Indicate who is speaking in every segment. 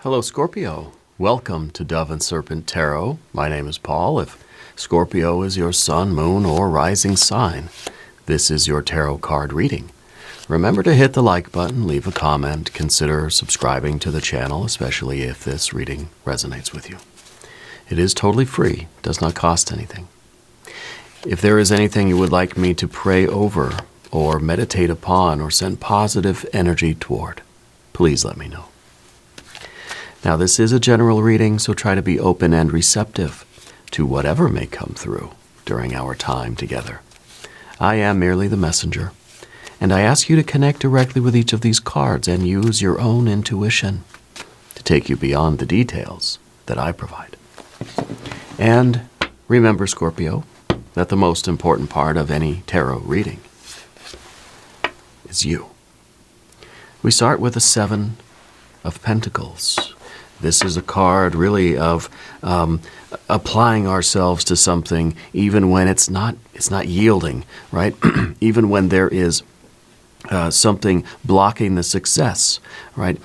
Speaker 1: Hello, Scorpio. Welcome to Dove and Serpent Tarot. My name is Paul. If Scorpio is your sun, moon, or rising sign, this is your tarot card reading. Remember to hit the like button, leave a comment, consider subscribing to the channel, especially if this reading resonates with you. It is totally free, does not cost anything. If there is anything you would like me to pray over or meditate upon or send positive energy toward, please let me know. Now, this is a general reading, so try to be open and receptive to whatever may come through during our time together. I am merely the messenger, and I ask you to connect directly with each of these cards and use your own intuition to take you beyond the details that I provide. And remember, Scorpio, that the most important part of any tarot reading is you. We start with the Seven of Pentacles. This is a card really of applying ourselves to something even when it's not yielding, right? Even when there is something blocking the success, right?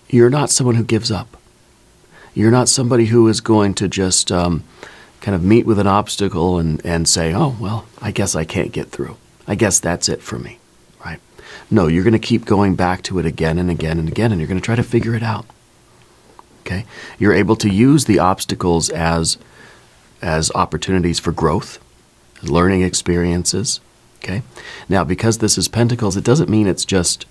Speaker 1: You're not someone who gives up. You're not somebody who is going to just kind of meet with an obstacle and say, oh, well, I guess I can't get through. I guess that's it for me, right? No, you're going to keep going back to it again and again and again, and you're going to try to figure it out. Okay? You're able to use the obstacles as opportunities for growth, learning experiences. Okay? Now, because this is Pentacles, it doesn't mean it's just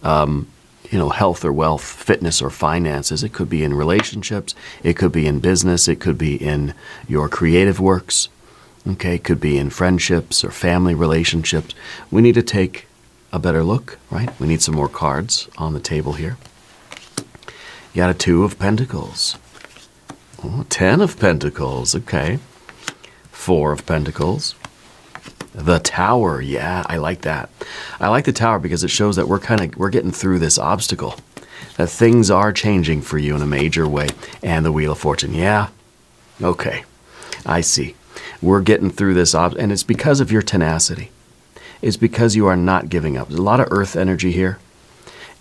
Speaker 1: health or wealth, fitness or finances. It could be in relationships. It could be in business. It could be in your creative works. Okay? It could be in friendships or family relationships. We need to take a better look, right? We need some more cards on the table here. You got a Two of Pentacles. Oh, 10 of Pentacles. Okay. 4 of Pentacles. The Tower. Yeah, I like that. I like the Tower because it shows that we're getting through this obstacle. That things are changing for you in a major way. And the Wheel of Fortune. Yeah. Okay. I see. We're getting through this and it's because of your tenacity. It's because you are not giving up. There's a lot of earth energy here.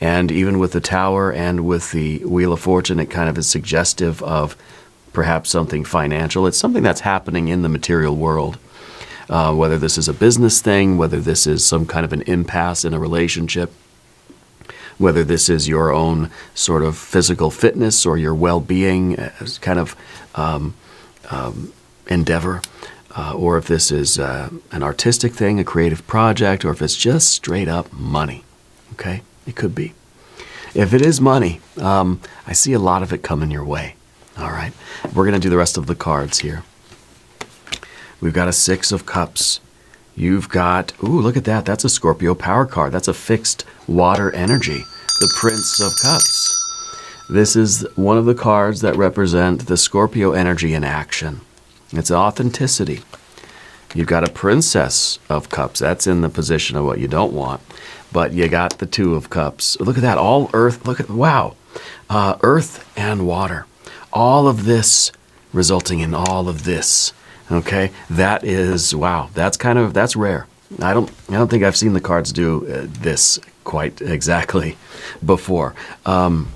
Speaker 1: And even with the Tower and with the Wheel of Fortune, it kind of is suggestive of perhaps something financial. It's something that's happening in the material world. Whether this is a business thing, whether this is some kind of an impasse in a relationship, whether this is your own sort of physical fitness or your well-being kind of endeavor, or if this is an artistic thing, a creative project, or if it's just straight up money. Okay? It could be. If it is money, I see a lot of it coming your way. All right. We're going to do the rest of the cards here. We've got a 6 of Cups. You've got, ooh, look at that. That's a Scorpio power card. That's a fixed water energy. The Prince of Cups. This is one of the cards that represent the Scorpio energy in action. It's authenticity. You've got a Princess of Cups. That's in the position of what you don't want. But you got the 2 of Cups. Look at that. All earth. Look at, wow. Earth and water. All of this resulting in all of this. Okay. That is, wow. That's rare. I don't think I've seen the cards do this quite exactly before. I'm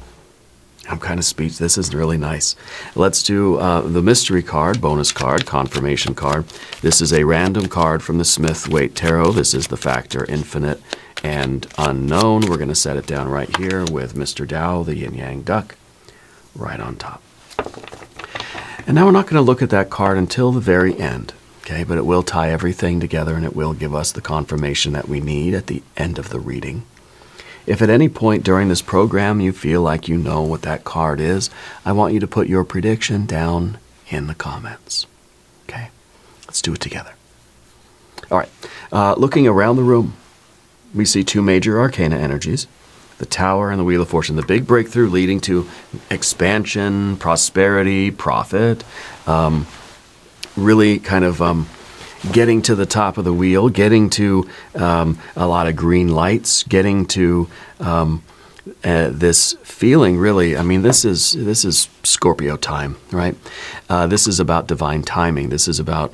Speaker 1: kind of speechless. This is really nice. Let's do the mystery card, bonus card, confirmation card. This is a random card from the Smith-Waite Tarot. This is the factor infinite and unknown. We're going to set it down right here with Mr. Tao, the yin-yang duck, right on top. And now we're not going to look at that card until the very end, okay? But it will tie everything together and it will give us the confirmation that we need at the end of the reading. If at any point during this program you feel like you know what that card is, I want you to put your prediction down in the comments. Okay? Let's do it together. All right. Looking around the room, we see 2 major arcana energies, the Tower and the Wheel of Fortune. The big breakthrough leading to expansion, prosperity, profit, really kind of getting to the top of the wheel, getting to a lot of green lights, getting to this feeling really, I mean, this is Scorpio time, right? This is about divine timing. This is about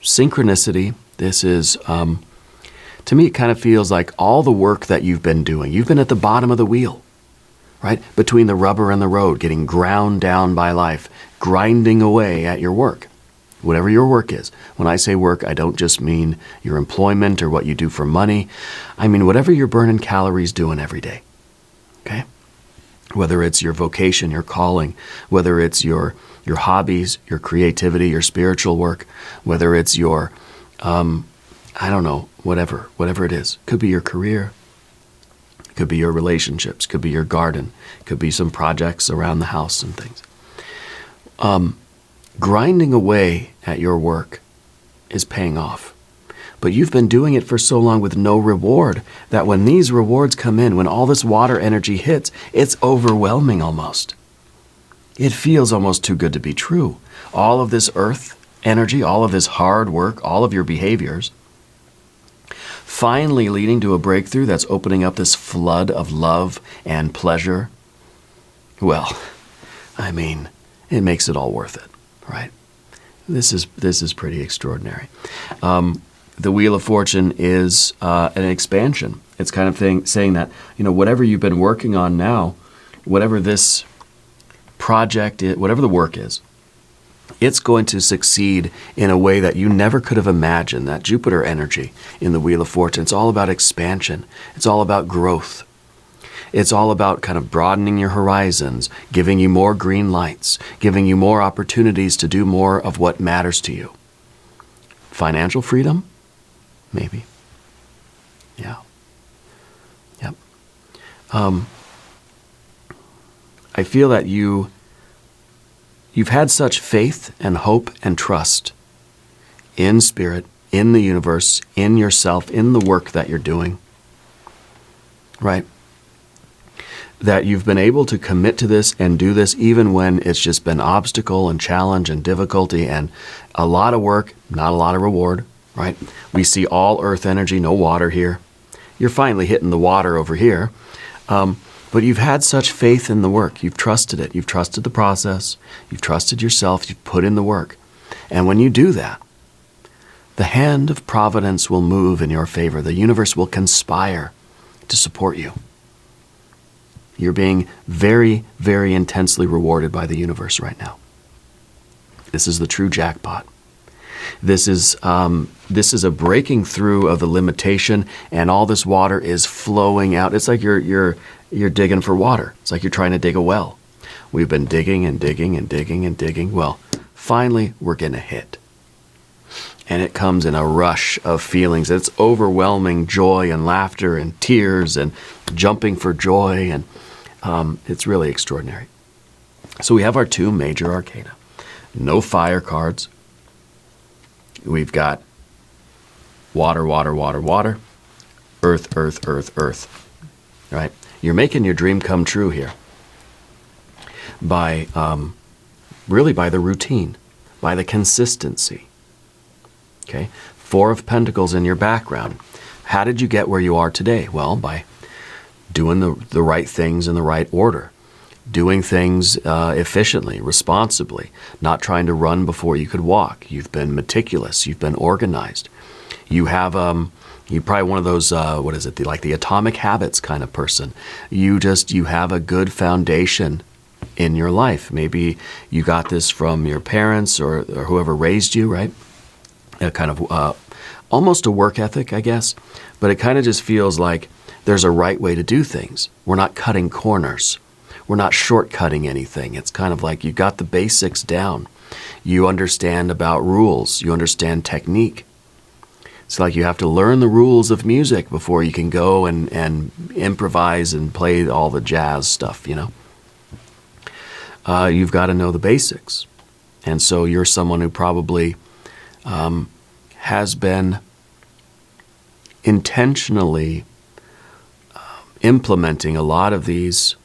Speaker 1: synchronicity. This is, to me, it kind of feels like all the work that you've been doing. You've been at the bottom of the wheel. right? Between the rubber and the road, getting ground down by life, grinding away at your work, whatever your work is. When I say work, I don't just mean your employment or what you do for money. I mean whatever you're burning calories doing every day, okay? Whether it's your vocation, your calling, whether it's your hobbies, your creativity, your spiritual work, whether it's your, I don't know, whatever it is. Could be your career, could be your relationships, could be your garden, could be some projects around the house and things. Grinding away at your work is paying off. But you've been doing it for so long with no reward that when these rewards come in, when all this water energy hits, it's overwhelming almost. It feels almost too good to be true. All of this earth energy, all of this hard work, all of your behaviors, finally leading to a breakthrough that's opening up this flood of love and pleasure. Well, I mean, it makes it all worth it, right? This is pretty extraordinary. The Wheel of Fortune is an expansion. It's kind of saying that, whatever you've been working on now, whatever this project is, whatever the work is, it's going to succeed in a way that you never could have imagined. That Jupiter energy in the Wheel of Fortune, it's all about expansion. It's all about growth. It's all about kind of broadening your horizons, giving you more green lights, giving you more opportunities to do more of what matters to you. Financial freedom? Maybe. Yeah. Yep. I feel that you've had such faith and hope and trust in spirit, in the universe, in yourself, in the work that you're doing, right? That you've been able to commit to this and do this even when it's just been obstacle and challenge and difficulty and a lot of work, not a lot of reward, right? We see all earth energy, no water here. You're finally hitting the water over here. But you've had such faith in the work. You've trusted it. You've trusted the process. You've trusted yourself. You've put in the work. And when you do that, the hand of providence will move in your favor. The universe will conspire to support you. You're being very, very intensely rewarded by the universe right now. This is the true jackpot. This is a breaking through of the limitation, and all this water is flowing out. It's like you're digging for water. It's like you're trying to dig a well. We've been digging and digging and digging and digging. Well, finally, we're going to hit. And it comes in a rush of feelings. It's overwhelming joy and laughter and tears and jumping for joy, and it's really extraordinary. So we have our two major arcana. No fire cards. We've got water, water, water, water, earth, earth, earth, earth, right? You're making your dream come true here by, really by the routine, by the consistency, okay? 4 of Pentacles in your background. How did you get where you are today? Well, by doing the right things in the right order, doing things efficiently, responsibly, not trying to run before you could walk. You've been meticulous. You've been organized. You have, you're probably one of those, like the atomic habits kind of person. You have a good foundation in your life. Maybe you got this from your parents or whoever raised you, right? A kind of almost a work ethic, I guess. But it kind of just feels like there's a right way to do things. We're not cutting corners. We're not shortcutting anything. It's kind of like you got the basics down. You understand about rules. You understand technique. It's like you have to learn the rules of music before you can go and improvise and play all the jazz stuff, You've got to know the basics. And so you're someone who probably has been intentionally implementing a lot of these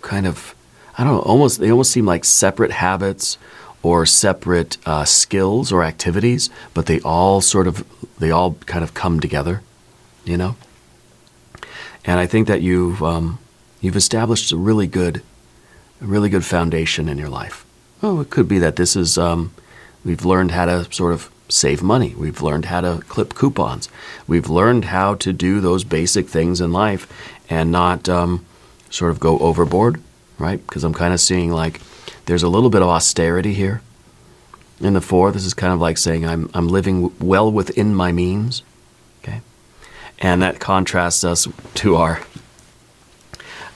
Speaker 1: kind of, I don't know, they almost seem like separate habits or separate skills or activities, but they all kind of come together, And I think that you've established a really good foundation in your life. Oh, it could be that this is, we've learned how to sort of save money. We've learned how to clip coupons. We've learned how to do those basic things in life and not sort of go overboard, right? Because I'm kind of seeing like there's a little bit of austerity here. In the 4, this is kind of like saying I'm living well within my means, okay? And that contrasts us to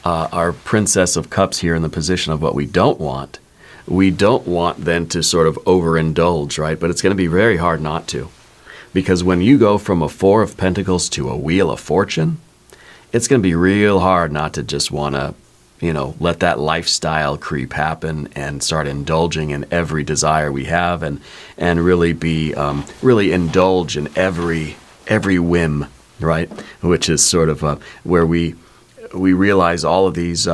Speaker 1: our Princess of Cups here in the position of what we don't want. We don't want then to sort of overindulge, right? But it's going to be very hard not to. Because when you go from a 4 of Pentacles to a Wheel of Fortune, it's going to be real hard not to just want to, let that lifestyle creep happen and start indulging in every desire we have and really be, really indulge in every whim, right? Which is sort of where we realize all of these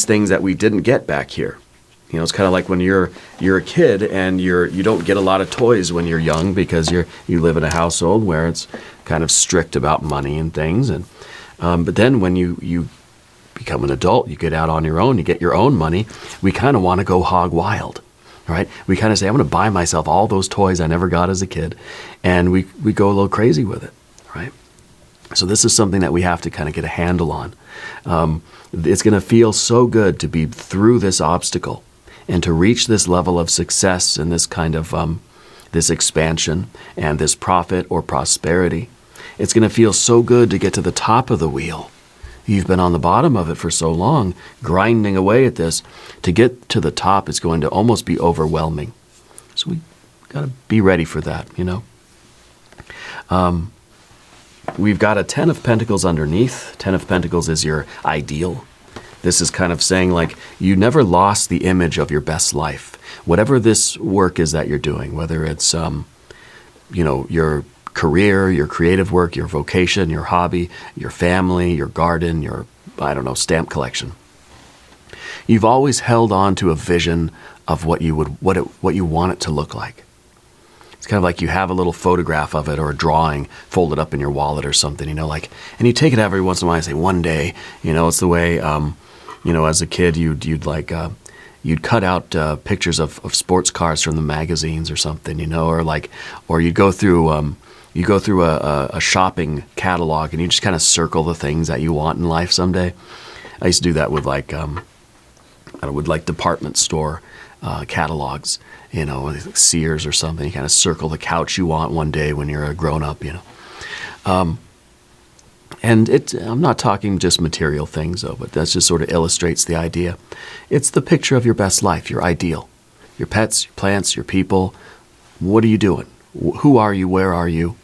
Speaker 1: things that we didn't get back here. It's kind of like when you're a kid and you don't get a lot of toys when you're young because you live in a household where it's kind of strict about money and things. And but then when you become an adult, you get out on your own, you get your own money. We kind of want to go hog wild, right? We kind of say, I'm going to buy myself all those toys I never got as a kid, and we go a little crazy with it, right? So this is something that we have to kind of get a handle on. It's going to feel so good to be through this obstacle and to reach this level of success and this kind of this expansion and this profit or prosperity. It's going to feel so good to get to the top of the wheel. You've been on the bottom of it for so long, grinding away at this. To get to the top is going to almost be overwhelming. So we got to be ready for that, We've got a 10 of Pentacles underneath. 10 of Pentacles is your ideal. This is kind of saying like you never lost the image of your best life. Whatever this work is that you're doing, whether it's, your career, your creative work, your vocation, your hobby, your family, your garden, your, stamp collection. You've always held on to a vision of what you want it to look like. It's kind of like you have a little photograph of it or a drawing folded up in your wallet or something, and you take it every once in a while and say, one day, it's the way, as a kid, you'd cut out pictures of sports cars from the magazines or something, or you'd go through a shopping catalog and you just kind of circle the things that you want in life someday. I used to do that with department store catalogs, like Sears or something. You kind of circle the couch you want one day when you're a grown-up, And I'm not talking just material things, though, but that just sort of illustrates the idea. It's the picture of your best life, your ideal. Your pets, your plants, your people. What are you doing? Who are you? Where are you?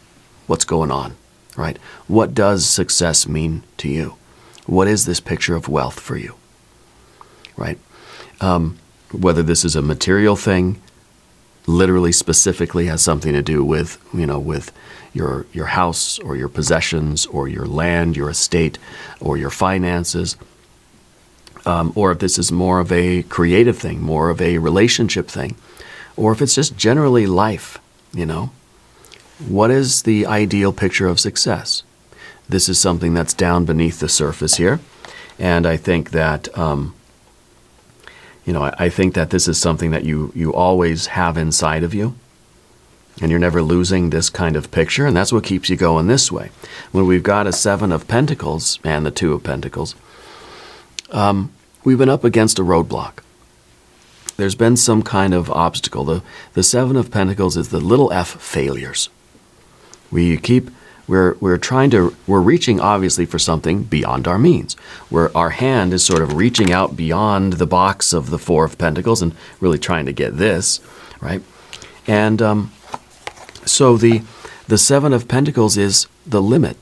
Speaker 1: What's going on, right? What does success mean to you? What is this picture of wealth for you, right? Whether this is a material thing, literally specifically has something to do with, with your house or your possessions or your land, your estate, or your finances, or if this is more of a creative thing, more of a relationship thing, or if it's just generally life, What is the ideal picture of success? This is something that's down beneath the surface here, and I think that I think that this is something that you always have inside of you, and you're never losing this kind of picture, and that's what keeps you going this way. When we've got a 7 of Pentacles and the 2 of Pentacles, we've been up against a roadblock. There's been some kind of obstacle. The 7 of Pentacles is the little f failures. We're reaching obviously for something beyond our means. Where our hand is sort of reaching out beyond the box of the 4 of Pentacles and really trying to get this, right? And so the 7 of Pentacles is the limit.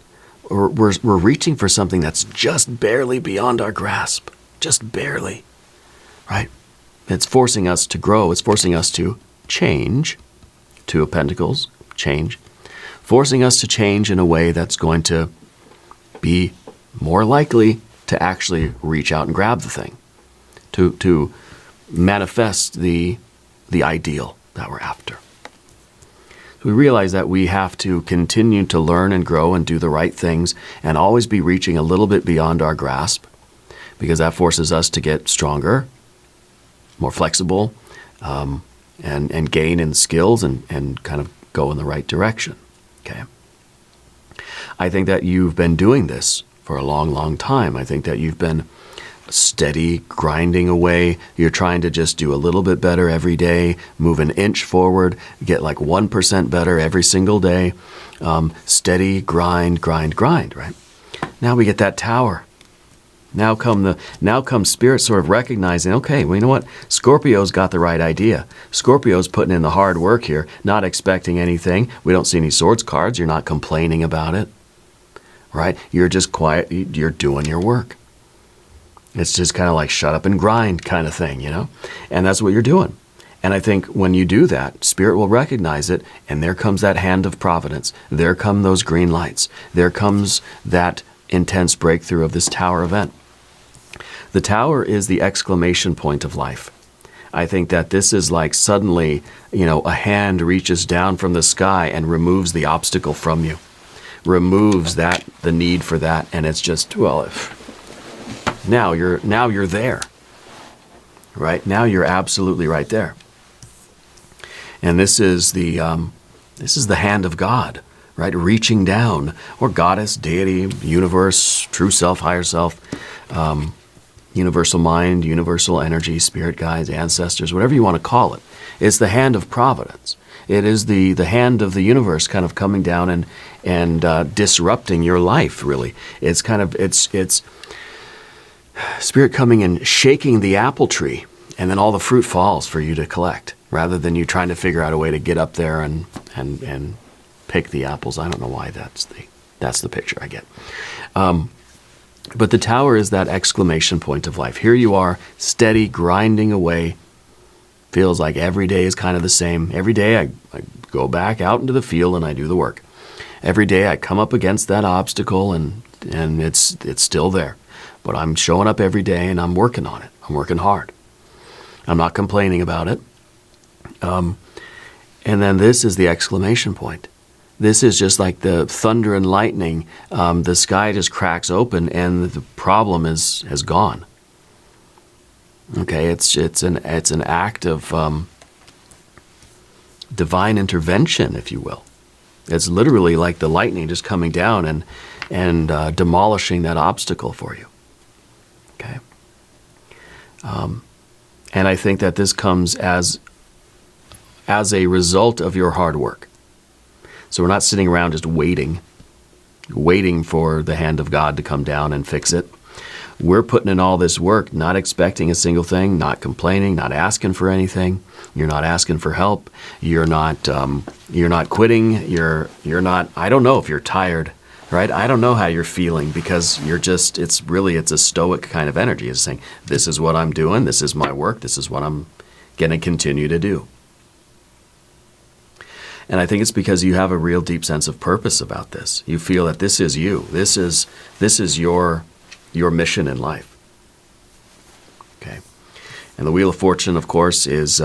Speaker 1: We're reaching for something that's just barely beyond our grasp, just barely, right? It's forcing us to grow. It's forcing us to change. 2 of Pentacles, change. Forcing us to change in a way that's going to be more likely to actually reach out and grab the thing, to manifest the ideal that we're after. So we realize that we have to continue to learn and grow and do the right things and always be reaching a little bit beyond our grasp, because that forces us to get stronger, more flexible, and gain in skills and kind of go in the right direction. Okay. I think that you've been doing this for a long, long time. I think that you've been steady grinding away. You're trying to just do a little bit better every day, move an inch forward, get like 1% better every single day. Steady grind, right? Now we get that tower. Now comes Spirit sort of recognizing, okay, well, you know what? Scorpio's got the right idea. Scorpio's putting in the hard work here, not expecting anything. We don't see any swords cards. You're not complaining about it, right? You're just quiet. You're doing your work. It's just kind of like shut up and grind kind of thing, you know? And that's what you're doing. And I think when you do that, Spirit will recognize it, and there comes that hand of providence. There come those green lights. There comes that intense breakthrough of this tower event. The tower is the exclamation point of life. I think that this is like suddenly, a hand reaches down from the sky and removes the obstacle from you, removes the need for that, and it's just, now you're there, right? Now you're absolutely right there. And this is the hand of God, right? Reaching down, or goddess, deity, universe, true self, higher self, universal mind, universal energy, spirit guides, ancestors, whatever you want to call it. It's the hand of providence. It is the hand of the universe kind of coming down and disrupting your life, really. It's kind of, it's Spirit coming and shaking the apple tree, and then all the fruit falls for you to collect, rather than you trying to figure out a way to get up there and pick the apples. I don't know why that's the picture I get. But the tower is that exclamation point of life. Here you are, steady, grinding away. Feels like every day is kind of the same. Every day I go back out into the field and I do the work. Every day I come up against that obstacle and it's still there. But I'm showing up every day and I'm working on it. I'm working hard. I'm not complaining about it. And then this is the exclamation point. This is just like the thunder and lightning. The sky just cracks open and the problem has gone. Okay, it's an act of divine intervention, if you will. It's literally like the lightning just coming down and demolishing that obstacle for you. Okay. And I think that this comes as a result of your hard work. So we're not sitting around just waiting for the hand of God to come down and fix it. We're putting in all this work, not expecting a single thing, not complaining, not asking for anything. You're not asking for help. You're not quitting. You're not, I don't know if you're tired, right? I don't know how you're feeling, because it's a stoic kind of energy. It's saying, this is what I'm doing. This is my work. This is what I'm going to continue to do. And I think it's because you have a real deep sense of purpose about this. You feel that this is you. This is your mission in life. Okay. And the Wheel of Fortune, of course, is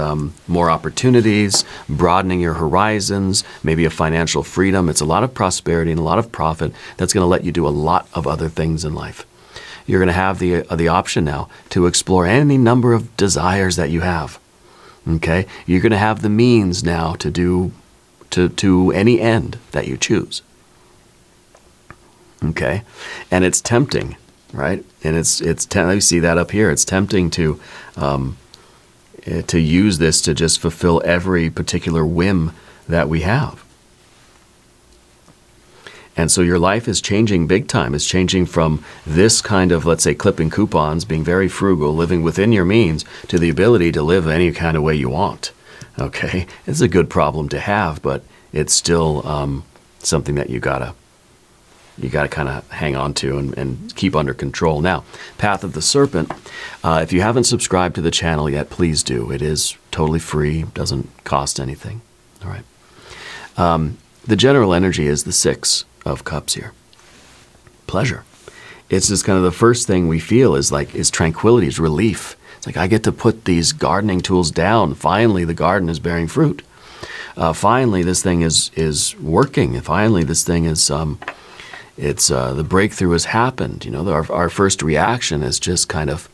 Speaker 1: more opportunities, broadening your horizons, maybe a financial freedom. It's a lot of prosperity and a lot of profit that's going to let you do a lot of other things in life. You're going to have the option now to explore any number of desires that you have. Okay. You're going to have the means now to do to any end that you choose. Okay? And it's tempting, right? And it's you see that up here. It's tempting to use this to just fulfill every particular whim that we have. And so your life is changing big time. It's changing from this kind of, let's say, clipping coupons, being very frugal, living within your means, to the ability to live any kind of way you want. Okay, it's a good problem to have, but it's still something that you gotta kind of hang on to and keep under control. Now, Path of the Serpent. If you haven't subscribed to the channel yet, please do. It is totally free. Doesn't cost anything. All right. The general energy is the Six of Cups here. Pleasure. It's just kind of the first thing we feel is tranquility, is relief. It's like, I get to put these gardening tools down. Finally, the garden is bearing fruit. Finally, this thing is working. Finally, this thing is, the breakthrough has happened. Our first reaction is just kind of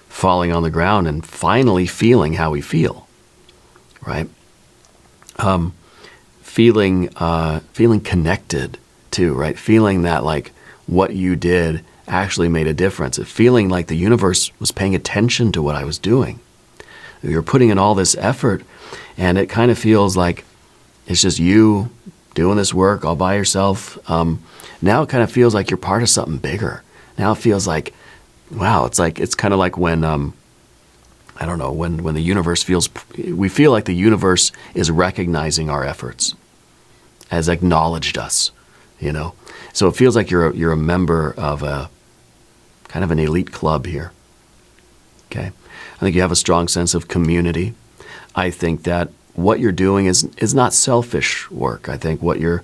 Speaker 1: falling on the ground and finally feeling how we feel, right? Feeling connected too, right? Feeling that like, what you did actually made a difference. Feeling like the universe was paying attention to what I was doing. You're putting in all this effort, and it kind of feels like it's just you doing this work all by yourself. Now it kind of feels like you're part of something bigger. Now it feels like, wow, it's kind of like when, I don't know, when the universe we feel like the universe is recognizing our efforts, has acknowledged us, you know. So it feels like you're a member of a kind of an elite club here. Okay. I think you have a strong sense of community. I think that what you're doing is not selfish work. I think what you're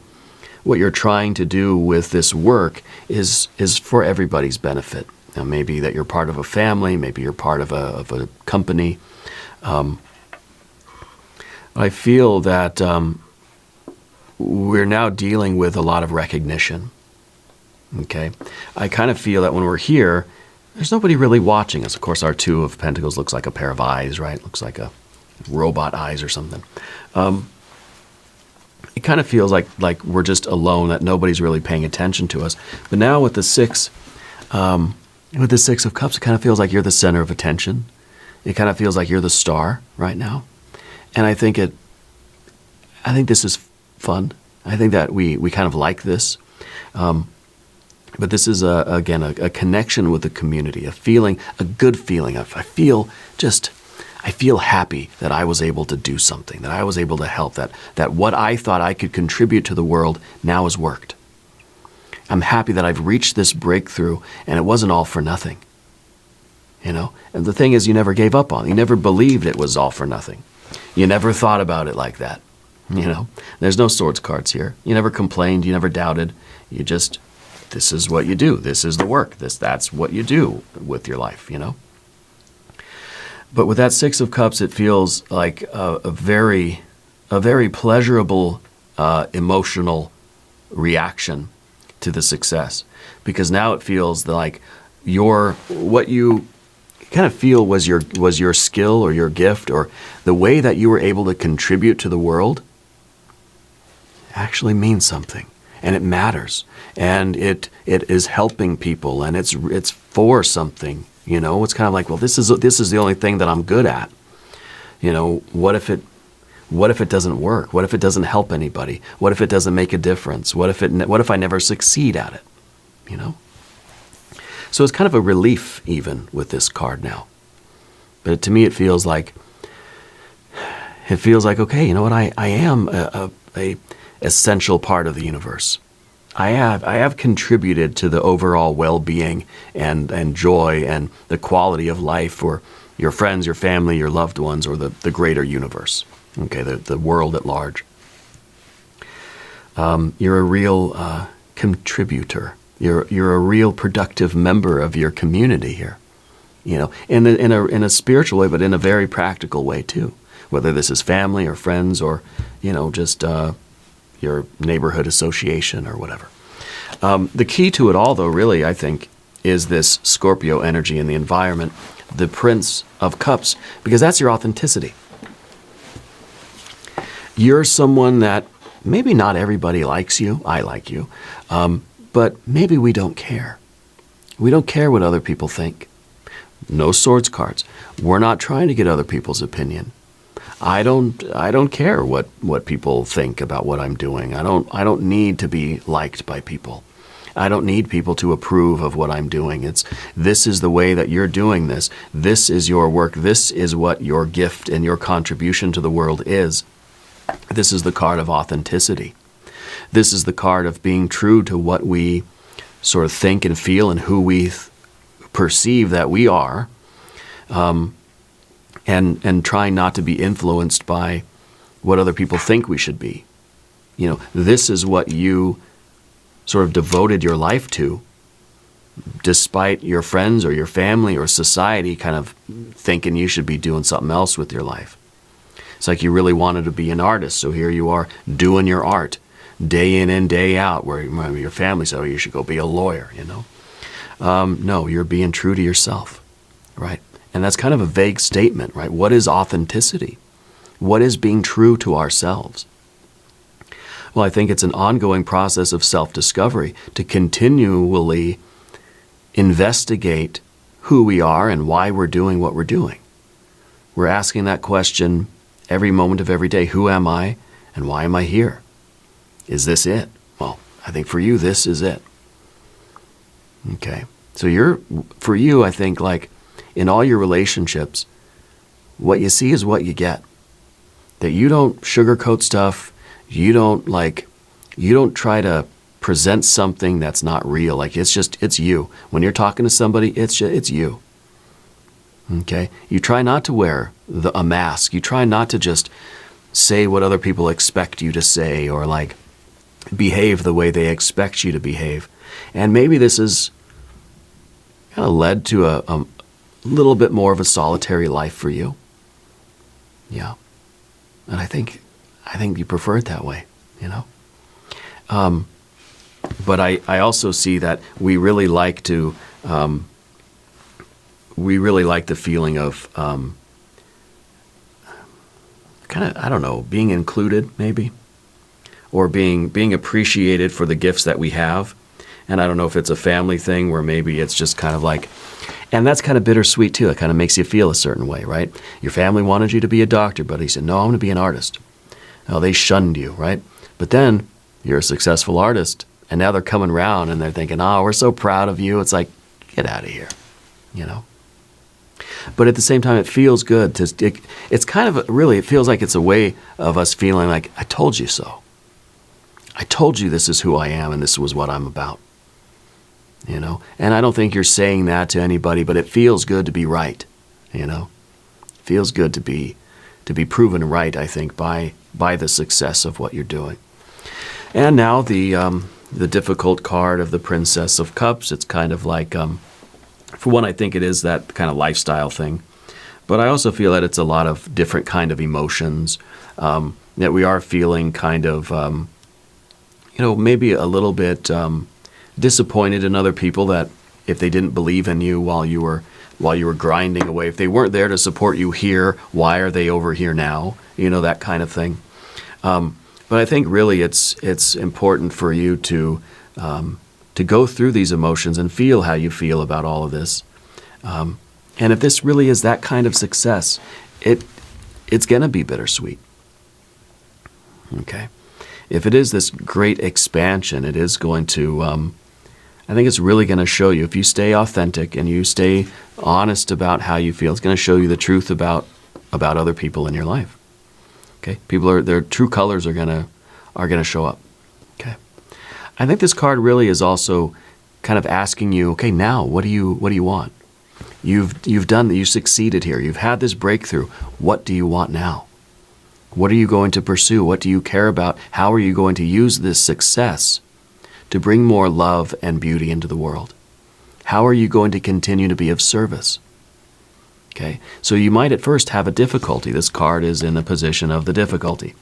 Speaker 1: trying to do with this work is for everybody's benefit. Now, maybe that you're part of a family, maybe you're part of a company. I feel that we're now dealing with a lot of recognition. Okay, I kind of feel that when we're here, there's nobody really watching us. Of course, our Two of Pentacles looks like a pair of eyes, right? Looks like a robot eyes or something. It kind of feels like we're just alone, that nobody's really paying attention to us. But now with the Six of Cups, it kind of feels like you're the center of attention. It kind of feels like you're the star right now. And I think this is fun. I think that we kind of like this. But this is, again, a connection with the community, a good feeling. I feel happy that I was able to do something, that I was able to help, that what I thought I could contribute to the world now has worked. I'm happy that I've reached this breakthrough, and it wasn't all for nothing. You know? And the thing is, you never gave up on it. You never believed it was all for nothing. You never thought about it like that. You know? There's no swords cards here. You never complained. You never doubted. You just, this is what you do. This is the work. That's what you do with your life, you know? But with that Six of Cups, it feels like a very pleasurable emotional reaction to the success, because now it feels like what you kind of feel was your skill or your gift or the way that you were able to contribute to the world actually means something, and it matters, and it is helping people, and it's for something. You know, it's kind of like, well, this is the only thing that I'm good at. You know, what if it doesn't work? What if it doesn't help anybody? What if it doesn't make a difference? What if I never succeed at it? You know? So it's kind of a relief even with this card now. But to me it feels like, okay, you know what, I am a essential part of the universe. I have contributed to the overall well-being and joy and the quality of life for your friends, your family, your loved ones, or the greater universe. Okay, the world at large. You're a real contributor. You're a real productive member of your community here. You know, in a spiritual way, but in a very practical way too. Whether this is family or friends or, you know, just your neighborhood association or whatever. The key to it all, though, really, I think, is this Scorpio energy in the environment, the Prince of Cups, because that's your authenticity. You're someone that maybe not everybody likes you. I like you. But maybe we don't care. We don't care what other people think. No swords cards. We're not trying to get other people's opinion. I don't care what people think about what I'm doing. I don't need to be liked by people. I don't need people to approve of what I'm doing. This is the way that you're doing this. This is your work. This is what your gift and your contribution to the world is. This is the card of authenticity. This is the card of being true to what we sort of think and feel and who we perceive that we are. And trying not to be influenced by what other people think we should be. You know, this is what you sort of devoted your life to, despite your friends or your family or society kind of thinking you should be doing something else with your life. It's like you really wanted to be an artist, so here you are doing your art day in and day out, where your family said, oh, you should go be a lawyer, you know. No, you're being true to yourself, right? And that's kind of a vague statement, right? What is authenticity? What is being true to ourselves? Well, I think it's an ongoing process of self-discovery to continually investigate who we are and why we're doing what we're doing. We're asking that question every moment of every day. Who am I and why am I here? Is this it? Well, I think for you, this is it. Okay. So for you, I think, like in all your relationships, what you see is what you get. That you don't sugarcoat stuff. You don't try to present something that's not real. Like it's you. When you're talking to somebody, it's you. Okay? You try not to wear a mask. You try not to just say what other people expect you to say, or like behave the way they expect you to behave. And maybe this is kind of led to a little bit more of a solitary life for you. Yeah. And I think you prefer it that way, you know? But I also see that we really like the feeling of kind of, I don't know, being included maybe, or being appreciated for the gifts that we have. And I don't know if it's a family thing where maybe it's just kind of like, and that's kind of bittersweet too. It kind of makes you feel a certain way, right? Your family wanted you to be a doctor, but he said, no, I'm going to be an artist. Oh, they shunned you, right? But then you're a successful artist, and now they're coming around and they're thinking, oh, we're so proud of you. It's like, get out of here, you know? But at the same time, it feels good. It's kind of really, it feels like it's a way of us feeling like, I told you so. I told you this is who I am and this was what I'm about. You know? And I don't think you're saying that to anybody, but it feels good to be right, you know? It feels good to be proven right, I think, by the success of what you're doing. And now the difficult card of the Princess of Cups. It's kind of like, for one, I think it is that kind of lifestyle thing. But I also feel that it's a lot of different kind of emotions, that we are feeling kind of, maybe a little bit disappointed in other people, that if they didn't believe in you while you were grinding away, if they weren't there to support you here, why are they over here now? You know, that kind of thing. But I think really it's important for you to go through these emotions and feel how you feel about all of this. And if this really is that kind of success, it's going to be bittersweet. Okay. If it is this great expansion, it is going to, I think it's really going to show you, if you stay authentic and you stay honest about how you feel, it's going to show you the truth about other people in your life. Okay, their true colors are gonna show up. Okay, I think this card really is also kind of asking you, okay, now what do you want? You've done that. You succeeded here. You've had this breakthrough. What do you want now? What are you going to pursue? What do you care about? How are you going to use this success to bring more love and beauty into the world? How are you going to continue to be of service? Okay, so you might at first have a difficulty. This card is in the position of the difficulty.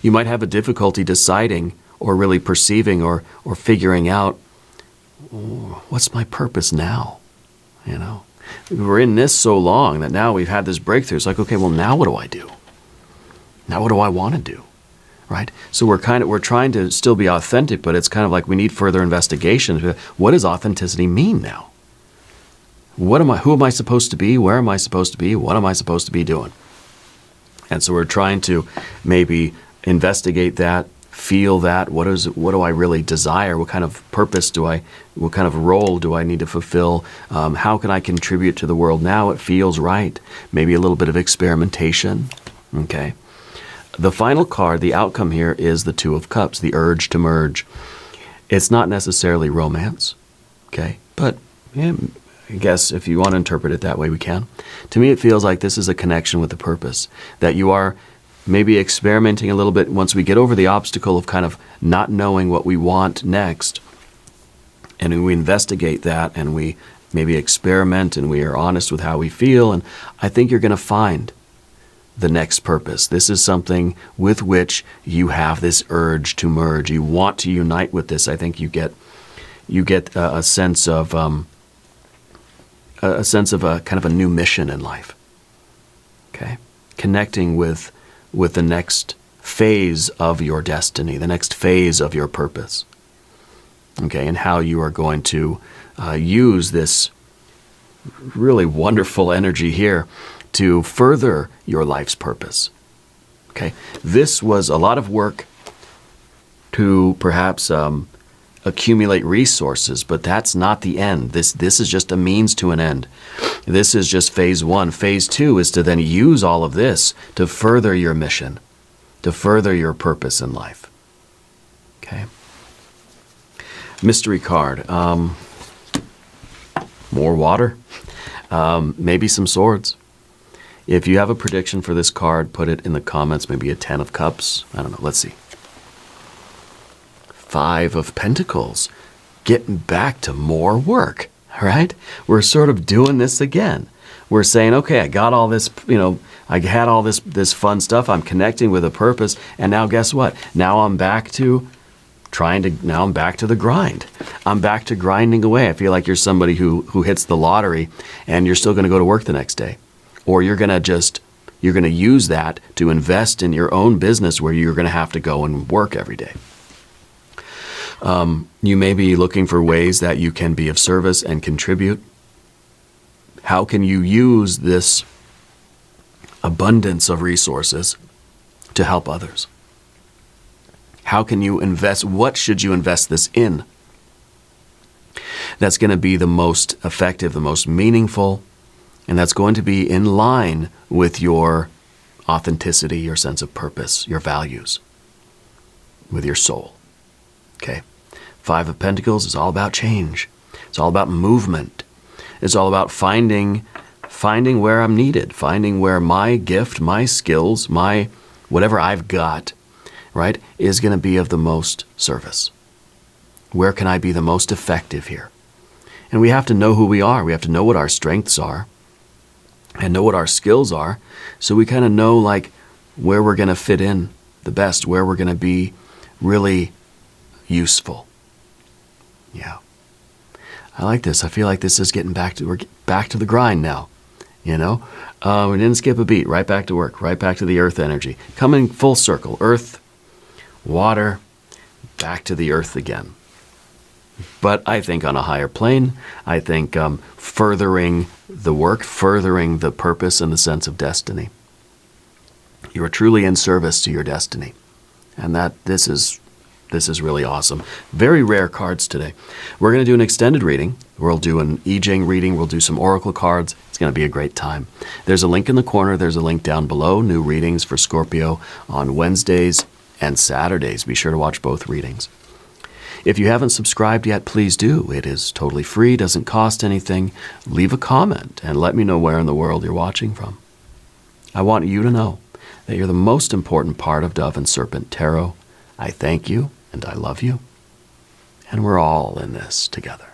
Speaker 1: You might have a difficulty deciding or really perceiving or figuring out, what's my purpose now? You know, we're in this so long that now we've had this breakthrough. It's like, okay, well, now what do I do? Now what do I want to do? Right? So we're trying to still be authentic, but it's kind of like we need further investigation. What does authenticity mean now? Who am I supposed to be? Where am I supposed to be? What am I supposed to be doing? And so we're trying to maybe investigate that, feel that. What do I really desire? What kind of purpose what kind of role do I need to fulfill? How can I contribute to the world now? It feels right. Maybe a little bit of experimentation. Okay. The final card, the outcome here, is the Two of Cups, the urge to merge. It's not necessarily romance. Okay. But yeah, I guess if you want to interpret it that way, we can. To me, it feels like this is a connection with the purpose, that you are maybe experimenting a little bit once we get over the obstacle of kind of not knowing what we want next, and we investigate that, and we maybe experiment, and we are honest with how we feel, and I think you're going to find the next purpose. This is something with which you have this urge to merge. You want to unite with this. I think you get a sense of a kind of a new mission in life. Okay, connecting with the next phase of your destiny, the next phase of your purpose. Okay, and how you are going to use this really wonderful energy here to further your life's purpose. Okay, this was a lot of work to perhaps accumulate resources, but that's not the end. This is just a means to an end. This is just phase one. Phase two is to then use all of this to further your mission, to further your purpose in life. Okay. Mystery card. More water. Maybe some swords. If you have a prediction for this card, put it in the comments. Maybe a 10 of cups. I don't know. Let's see. 5 of Pentacles, getting back to more work, right? We're sort of doing this again. We're saying, okay, I got all this, I had all this fun stuff. I'm connecting with a purpose. And now guess what? Now I'm back to now I'm back to the grind. I'm back to grinding away. I feel like you're somebody who hits the lottery and you're still going to go to work the next day. Or you're going to use that to invest in your own business where you're going to have to go and work every day. You may be looking for ways that you can be of service and contribute. How can you use this abundance of resources to help others? How can you invest? What should you invest this in? That's going to be the most effective, the most meaningful, and that's going to be in line with your authenticity, your sense of purpose, your values, with your soul. Okay. 5 of Pentacles is all about change. It's all about movement. It's all about finding where I'm needed, finding where my gift, my skills, my whatever I've got, right, is going to be of the most service. Where can I be the most effective here? And we have to know who we are. We have to know what our strengths are and know what our skills are, so we kind of know like where we're going to fit in the best, where we're going to be really useful. Yeah. I like this. I feel like this is we're back to the grind now. We didn't skip a beat. Right back to work. Right back to the earth energy. Coming full circle. Earth, water, back to the earth again. But I think on a higher plane. I think furthering the work, furthering the purpose and the sense of destiny. You are truly in service to your destiny. And this is really awesome. Very rare cards today. We're going to do an extended reading. We'll do an Jing reading. We'll do some oracle cards. It's going to be a great time. There's a link in the corner. There's a link down below. New readings for Scorpio on Wednesdays and Saturdays. Be sure to watch both readings. If you haven't subscribed yet, please do. It is totally free, doesn't cost anything. Leave a comment and let me know where in the world you're watching from. I want you to know that you're the most important part of Dove and Serpent Tarot. I thank you and I love you. And we're all in this together.